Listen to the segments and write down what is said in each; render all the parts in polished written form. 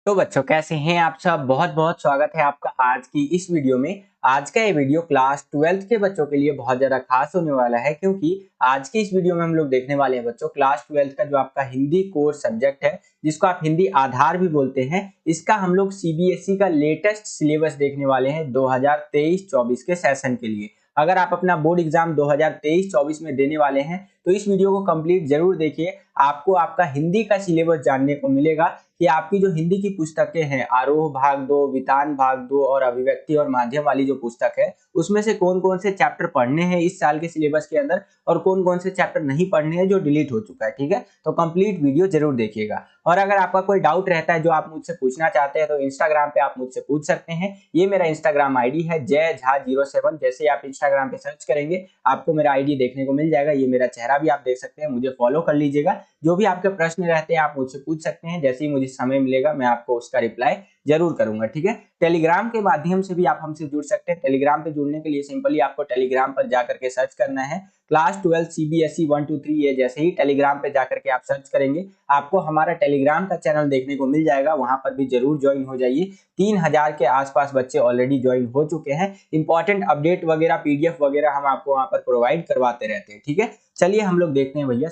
तो बच्चों कैसे हैं आप सब। बहुत बहुत स्वागत है आपका आज की इस वीडियो में। आज का ये वीडियो क्लास 12th के बच्चों के लिए बहुत ज़्यादा खास होने वाला है, क्योंकि आज की इस वीडियो में हम लोग देखने वाले हैं बच्चों क्लास 12th का जो आपका हिंदी कोर सब्जेक्ट है, जिसको आप हिंदी आधार भी बोलते हैं। इसका हम लोग सीबीएसई का लेटेस्ट सिलेबस देखने वाले हैं 2023-24 के सेशन के लिए। अगर आप अपना बोर्ड एग्जाम 2023-24 में देने वाले हैं तो इस वीडियो को कंप्लीट जरूर देखिए। आपको आपका हिंदी का सिलेबस जानने को मिलेगा कि आपकी जो हिंदी की पुस्तकें हैं, आरोह भाग 2, वितान भाग 2 और अभिव्यक्ति और माध्यम वाली जो पुस्तक है, उसमें से कौन कौन से चैप्टर पढ़ने हैं इस साल के सिलेबस के अंदर और कौन कौन से चैप्टर नहीं पढ़ने हैं जो डिलीट हो चुका है। ठीक है, तो कंप्लीट वीडियो जरूर देखिएगा। और अगर आपका कोई डाउट रहता है जो आप मुझसे पूछना चाहते हैं तो इंस्टाग्राम पे आप मुझसे पूछ सकते हैं। ये मेरा इंस्टाग्राम आईडी है जय झा 07। जैसे आप इंस्टाग्राम पे सर्च करेंगे आपको मेरा आईडी देखने को मिल जाएगा। ये मेरा चेहरा भी आप देख सकते हैं, मुझे फॉलो कर लीजिएगा। जो भी आपके प्रश्न रहते हैं आप मुझसे पूछ सकते हैं। जैसे ही मुझे समय मिलेगा मैं आपको उसका रिप्लाई जरूर करूंगा। ठीक है, टेलीग्राम के माध्यम से भी आप हमसे जुड़ सकते हैं। टेलीग्राम पे जुड़ने के लिए सिंपली आपको टेलीग्राम पर जाकर के सर्च करना है क्लास 12 सीबीएसई 1 2 3। ये जैसे ही टेलीग्राम पे जाकर के आप सर्च करेंगे आपको हमारा टेलीग्राम का चैनल देखने को मिल जाएगा। वहां पर भी जरूर ज्वाइन हो जाइए। 3000 के आसपास बच्चे ऑलरेडी ज्वाइन हो चुके हैं। इंपॉर्टेंट अपडेट वगैरह पीडीएफ वगैरह हम आपको वहां पर प्रोवाइड करवाते रहते हैं। ठीक है, चलिए हम लोग देखते हैं भैया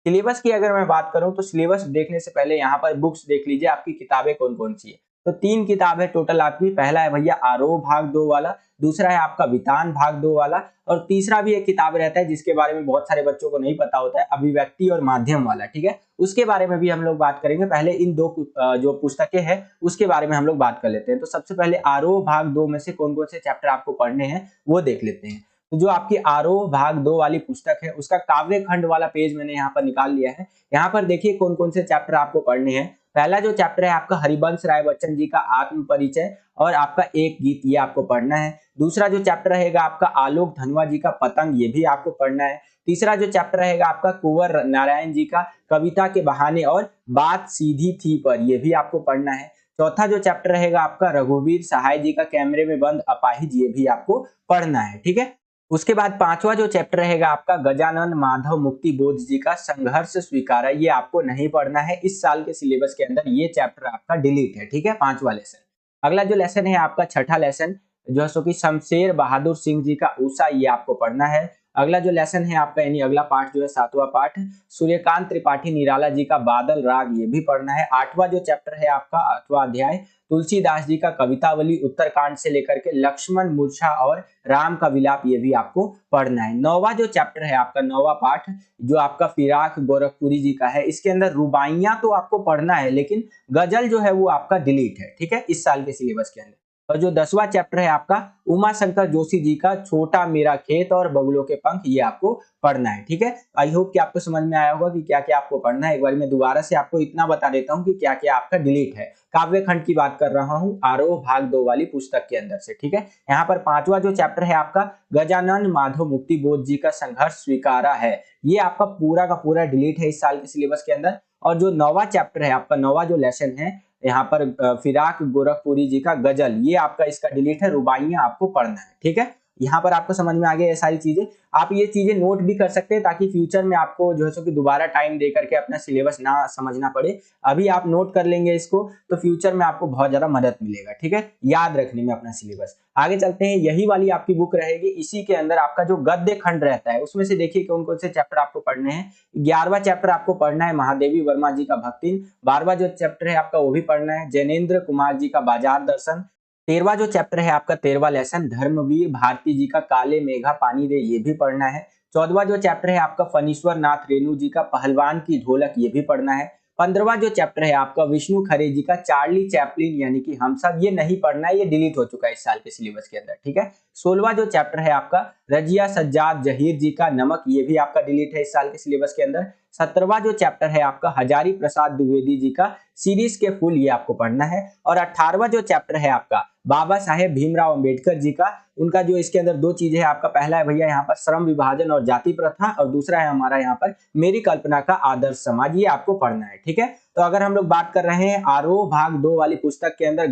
सिलेबस की अगर मैं बात करूं तो सिलेबस देखने से पहले यहाँ पर बुक्स देख लीजिए आपकी किताबें कौन कौन सी है। तो 3 किताब है टोटल आपकी। पहला है भैया आरोह भाग 2 वाला, दूसरा है आपका वितान भाग 2 वाला और तीसरा भी एक किताब रहता है जिसके बारे में बहुत सारे बच्चों को नहीं पता होता है, अभिव्यक्ति और माध्यम वाला। ठीक है, उसके बारे में भी हम लोग बात करेंगे। पहले इन दो जो पुस्तकें हैं उसके बारे में हम लोग बात कर लेते हैं। तो सबसे पहले आरोह भाग 2 में से कौन कौन से चैप्टर आपको पढ़ने हैं वो देख लेते हैं। तो जो आपकी आरोह भाग 2 वाली पुस्तक है उसका काव्य खंड वाला पेज मैंने यहाँ पर निकाल लिया है। यहाँ पर देखिए कौन कौन से चैप्टर आपको पढ़ने हैं। पहला जो चैप्टर है आपका हरिवंश राय बच्चन जी का आत्म परिचय और आपका एक गीत, ये आपको पढ़ना है। दूसरा जो चैप्टर रहेगा आपका आलोक धनवा जी का पतंग, ये भी आपको पढ़ना है। तीसरा जो चैप्टर रहेगा आपका कुंवर नारायण जी का कविता के बहाने और बात सीधी थी पर, ये भी आपको पढ़ना है। चौथा जो चैप्टर रहेगा आपका रघुवीर सहाय जी का कैमरे में बंद अपाहिज, ये भी आपको पढ़ना है। ठीक है, उसके बाद पांचवा जो चैप्टर रहेगा आपका गजानन माधव मुक्ति बोध जी का संघर्ष स्वीकारा, ये आपको नहीं पढ़ना है इस साल के सिलेबस के अंदर। ये चैप्टर आपका डिलीट है। ठीक है, पांचवा लेसन। अगला जो लेसन है आपका छठा लेसन जो है सो कि शमशेर बहादुर सिंह जी का ऊषा, ये आपको पढ़ना है। अगला जो लेसन है आपका यानी अगला पाठ जो है सातवां पाठ सूर्यकांत त्रिपाठी निराला जी का बादल राग, ये भी पढ़ना है। आठवां जो चैप्टर है आपका आठवां अध्याय तुलसीदास जी का कवितावली उत्तरकांड से लेकर के लक्ष्मण मूर्छा और राम का विलाप, ये भी आपको पढ़ना है। नौवां जो चैप्टर है आपका नौवां पाठ जो आपका फिराक गोरखपुरी जी का है, इसके अंदर रुबाइयां तो आपको पढ़ना है लेकिन गजल जो है वो आपका डिलीट है। ठीक है, इस साल के सिलेबस के अंदर। और जो 10वां चैप्टर है आपका उमा शंकर जोशी जी का छोटा मेरा खेत और बगुलों के पंख, ये आपको पढ़ना है। ठीक है, आई होप कि आपको समझ में आया होगा कि क्या क्या आपको पढ़ना है। एक बार मैं दोबारा से आपको इतना बता देता हूँ कि क्या क्या आपका डिलीट है। काव्य खंड की बात कर रहा हूँ आरोह भाग 2 वाली पुस्तक के अंदर से। ठीक है, यहाँ पर पांचवा जो चैप्टर है आपका गजानन माधव मुक्ति बोध जी का संघर्ष स्वीकारा है, ये आपका पूरा का पूरा डिलीट है इस साल के सिलेबस के अंदर। और जो 9वां चैप्टर है आपका नौवां जो लेसन है यहाँ पर फिराक गोरखपुरी जी का गजल, ये आपका इसका डिलीट है। रुबाइयां आपको पढ़ना है। ठीक है, यहाँ पर आपको समझ में आ गया ये सारी चीजें। आप ये चीजें नोट भी कर सकते हैं ताकि फ्यूचर में आपको जो है सो कि दोबारा टाइम दे करके अपना सिलेबस ना समझना पड़े। अभी आप नोट कर लेंगे इसको तो फ्यूचर में आपको बहुत ज्यादा मदद मिलेगा। ठीक है, याद रखने में अपना सिलेबस। आगे चलते हैं, यही वाली आपकी बुक रहेगी। इसी के अंदर आपका जो गद्य खंड रहता है उसमें से देखिए कौन कौन से चैप्टर आपको पढ़ने हैं। 11वां चैप्टर आपको पढ़ना है महादेवी वर्मा जी का भक्तिन। 12वां जो चैप्टर है आपका वो भी पढ़ना है जैनेन्द्र कुमार जी का बाजार दर्शन। 13वां जो चैप्टर है आपका 13वां लेसन धर्मवीर भारती जी का काले मेघा पानी दे, ये भी पढ़ना है। 14वां जो चैप्टर है आपका फनीश्वर नाथ रेणु जी का पहलवान की ढोलक, ये भी पढ़ना है। 15वां जो चैप्टर है आपका विष्णु खरे जी का चार्ली चैपलिन यानी कि हम सब, ये नहीं पढ़ना है, ये डिलीट हो चुका है इस साल के सिलेबस के अंदर। ठीक है, 16वां जो चैप्टर है आपका रजिया सज्जाद जहीर जी का नमक, ये भी आपका डिलीट है इस साल के सिलेबस के अंदर। 17वां जो चैप्टर है आपका हजारी प्रसाद द्विवेदी जी का सीरीज के फूल, ये आपको पढ़ना है। और 18वां जो चैप्टर है आपका बाबा साहेब भीमराव अंबेडकर जी का, उनका जो इसके अंदर दो चीजें है आपका पहला है भैया यहाँ पर श्रम विभाजन और जाति प्रथा और दूसरा है हमारा यहाँ पर मेरी कल्पना का आदर्श समाज, ये आपको पढ़ना है। ठीक है, तो अगर हम लोग बात कर रहे हैं आरोह भाग 2 वाली पुस्तक के अंदर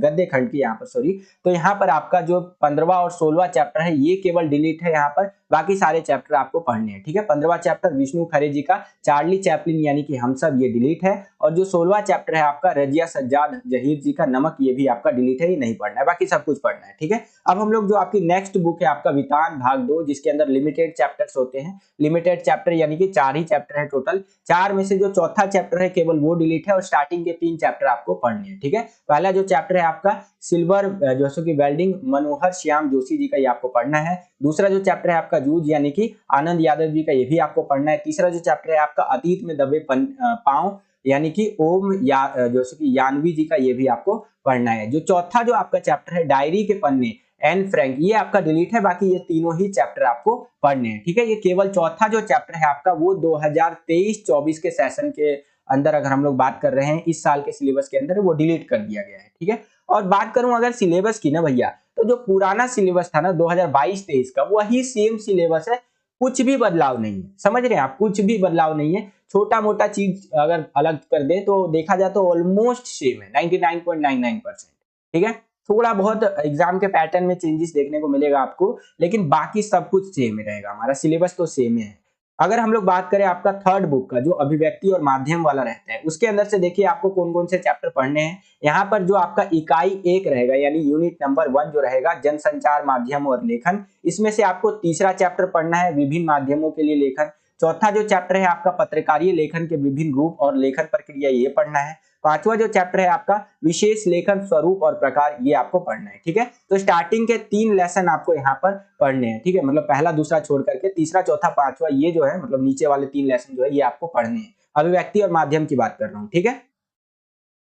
गद्य खंड की यहाँ पर सॉरी, तो यहाँ पर आपका जो 15वां और 16वां चैप्टर है ये केवल डिलीट है यहाँ पर, बाकी सारे चैप्टर आपको पढ़ने हैं। ठीक है, 15वां चैप्टर विष्णु खरे जी का चार्ली चैपलिन यानी कि हम सब, ये डिलीट है। और जो 16वां चैप्टर है आपका रजिया सज्जाद जहीर जी का नमक, ये भी आपका डिलीट है, ये नहीं पढ़ना है, बाकी सब कुछ पढ़ना है। ठीक है, अब हम लोग जो आपकी नेक्स्ट बुक है आपका वितान भाग 2, जिसके अंदर लिमिटेड चैप्टर्स होते हैं। लिमिटेड चैप्टर यानी कि 4 ही चैप्टर है टोटल, 4 में से जो चौथा चैप्टर है केवल वो डिलीट है और स्टार्टिंग के 3 चैप्टर आपको पढ़ने हैं। ठीक है, पहला जो चैप्टर है आपका सिल्वर जैसे कि वेल्डिंग मनोहर श्याम जोशी जी का, ये आपको पढ़ना है। दूसरा जो चैप्टर है आपका जूझ यानी कि आनंद यादव जी का, ये भी आपको पढ़ना है। तीसरा जो चैप्टर है आपका अतीत में दबे पांव यानी कि ओम जैसे कि यानवी जी का, ये भी आपको पढ़ना है। जो चौथा जो आपका चैप्टर है डायरी के पन्ने एन फ्रैंक, ये आपका डिलीट है, बाकी ये तीनों ही चैप्टर आपको पढ़ने हैं। ठीक है, ये केवल चौथा जो चैप्टर है आपका वो 2023-24 के सेशन के अंदर अगर हम लोग बात कर रहे हैं, इस साल के सिलेबस के अंदर वो डिलीट कर दिया गया है। ठीक है, और बात करूं अगर सिलेबस की ना भैया, तो जो पुराना सिलेबस था ना 2022-23 का, वही सेम सिलेबस है, कुछ भी बदलाव नहीं है। समझ रहे हैं आप, कुछ भी बदलाव नहीं है। छोटा मोटा चीज अगर अलग कर दे तो देखा जाए तो ऑलमोस्ट सेम है 99.99%। ठीक है, थोड़ा बहुत एग्जाम के पैटर्न में चेंजेस देखने को मिलेगा आपको, लेकिन बाकी सब कुछ सेम ही रहेगा, हमारा सिलेबस तो सेम ही है। अगर हम लोग बात करें आपका थर्ड बुक का जो अभिव्यक्ति और माध्यम वाला रहता है, उसके अंदर से देखिए आपको कौन कौन से चैप्टर पढ़ने हैं। यहाँ पर जो आपका इकाई 1 रहेगा यानी यूनिट नंबर 1 जो रहेगा जनसंचार माध्यम और लेखन, इसमें से आपको तीसरा चैप्टर पढ़ना है विभिन्न माध्यमों के लिए लेखन। चौथा जो चैप्टर है आपका पत्रकारीय लेखन के विभिन्न रूप और लेखन प्रक्रिया, ये पढ़ना है। पांचवा जो चैप्टर है आपका विशेष लेखन स्वरूप और प्रकार, ये आपको पढ़ना है। ठीक है, तो स्टार्टिंग के 3 लेसन आपको यहाँ पर पढ़ने हैं। ठीक है, मतलब पहला दूसरा छोड़ करके तीसरा चौथा पांचवा, ये जो है मतलब नीचे वाले 3 लेसन जो है ये आपको पढ़ने हैं। अभिव्यक्ति और माध्यम की बात कर रहा हूँ। ठीक है,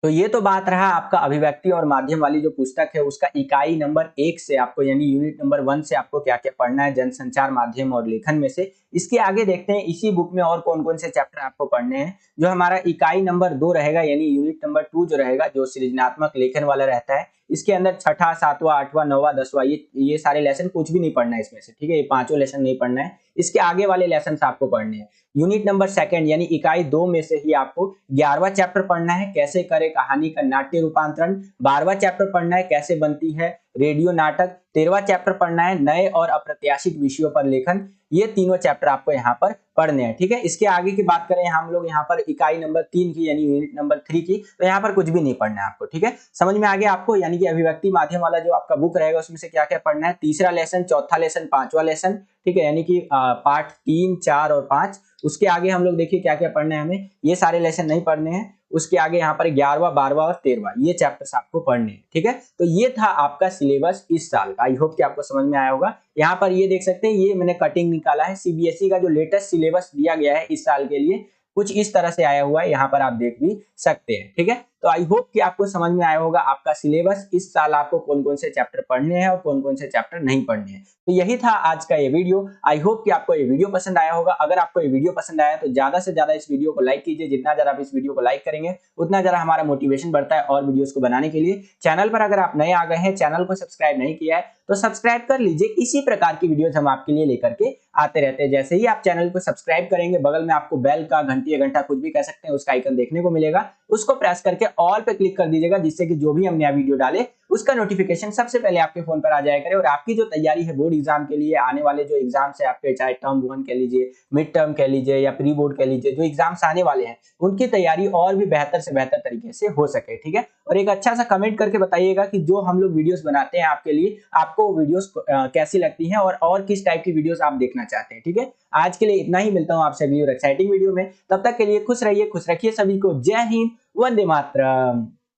तो ये तो बात रहा आपका अभिव्यक्ति और माध्यम वाली जो पुस्तक है उसका इकाई नंबर 1 से आपको यानी यूनिट नंबर 1 से आपको क्या क्या पढ़ना है जनसंचार माध्यम और लेखन में से। इसके आगे देखते हैं इसी बुक में और कौन कौन से चैप्टर आपको पढ़ने हैं। जो हमारा इकाई नंबर 2 रहेगा यानी यूनिट नंबर 2 जो रहेगा, जो सृजनात्मक लेखन वाला रहता है, इसके अंदर छठा, सातवां, आठवां, नौवां, 10वां ये सारे लेसन कुछ भी नहीं पढ़ना है इसमें से। ठीक है, ये पांचों लेसन नहीं पढ़ना है, इसके आगे वाले लेसन आपको पढ़ने हैं। यूनिट नंबर 2 यानी इकाई 2 में से ही आपको 11वां चैप्टर पढ़ना है कैसे करे कहानी का नाट्य रूपांतरण। 12वां चैप्टर पढ़ना है कैसे बनती है रेडियो नाटक। 13वां चैप्टर पढ़ना है नए और अप्रत्याशित विषयों पर लेखन। ये तीनों चैप्टर आपको यहाँ पर पढ़ने हैं। ठीक है, इसके आगे की बात करें हम लोग यहाँ पर इकाई नंबर 3 की यानी यूनिट नंबर 3 की, तो यहाँ पर कुछ भी नहीं पढ़ना है आपको। ठीक है, समझ में आ गया आपको, यानी कि अभिव्यक्ति माध्यम वाला जो आपका बुक रहेगा उसमें से क्या क्या पढ़ना है। तीसरा लेसन, चौथा लेसन, पांचवा लेसन। ठीक है, यानी कि पार्ट 3, 4 और 5। उसके आगे हम लोग देखिए क्या क्या पढ़ना है हमें, ये सारे लेसन नहीं पढ़ने हैं। उसके आगे यहाँ पर 11वां, 12वां और 13वां ये चैप्टर्स आपको पढ़ने हैं। ठीक है, तो ये था आपका सिलेबस इस साल का। आई होप कि आपको समझ में आया होगा। यहाँ पर ये देख सकते हैं, ये मैंने कटिंग निकाला है। सीबीएसई का जो लेटेस्ट सिलेबस दिया गया है इस साल के लिए कुछ इस तरह से आया हुआ है, यहाँ पर आप देख भी सकते हैं। ठीक है, तो आई होप कि आपको समझ में आया होगा आपका सिलेबस इस साल आपको कौन कौन से चैप्टर पढ़ने हैं और कौन कौन से चैप्टर नहीं पढ़ने हैं। तो यही था आज का ये वीडियो। आई होप कि आपको ये वीडियो पसंद आया होगा। अगर आपको ये वीडियो पसंद आया तो ज्यादा से ज्यादा इस वीडियो को लाइक कीजिए। जितना ज्यादा आप इस वीडियो को लाइक करेंगे उतना ज्यादा हमारा मोटिवेशन बढ़ता है और वीडियोस को बनाने के लिए। चैनल पर अगर आप नए आ गए हैं, चैनल को सब्सक्राइब नहीं किया है तो सब्सक्राइब कर लीजिए। इसी प्रकार की वीडियोस हम आपके लिए लेकर के आते रहते हैं। जैसे ही आप चैनल को सब्सक्राइब करेंगे, बगल में आपको बेल का, घंटी या घंटा कुछ भी कह सकते हैं, उसका आइकन देखने को मिलेगा। उसको प्रेस करके ऑल पे क्लिक कर दीजिएगा, जिससे कि जो भी हम नया वीडियो डाले उसका नोटिफिकेशन सबसे पहले आपके फोन पर आ जाया करे। और आपकी जो तैयारी है बोर्ड एग्जाम के लिए, आने वाले जो एग्जाम्स है आपके, चाहे टर्म 1 कह लीजिए, मिड टर्म कह लीजिए या प्री बोर्ड कह लीजिए, जो एग्जाम्स आने वाले हैं उनकी तैयारी और भी बेहतर से बेहतर तरीके से हो सके। ठीक है, और एक अच्छा सा कमेंट करके बताइएगा कि जो हम लोग वीडियोस बनाते हैं आपके लिए, आपको वीडियोस कैसी लगती हैं और किस टाइप की वीडियोस आप देखना चाहते हैं। ठीक है, आज के लिए इतना ही। मिलता हूं आपसे अगली और एक्साइटिंग वीडियो में। तब तक के लिए खुश रहिए, खुश रखिए सभी को। जय हिंद, वंदे मातरम।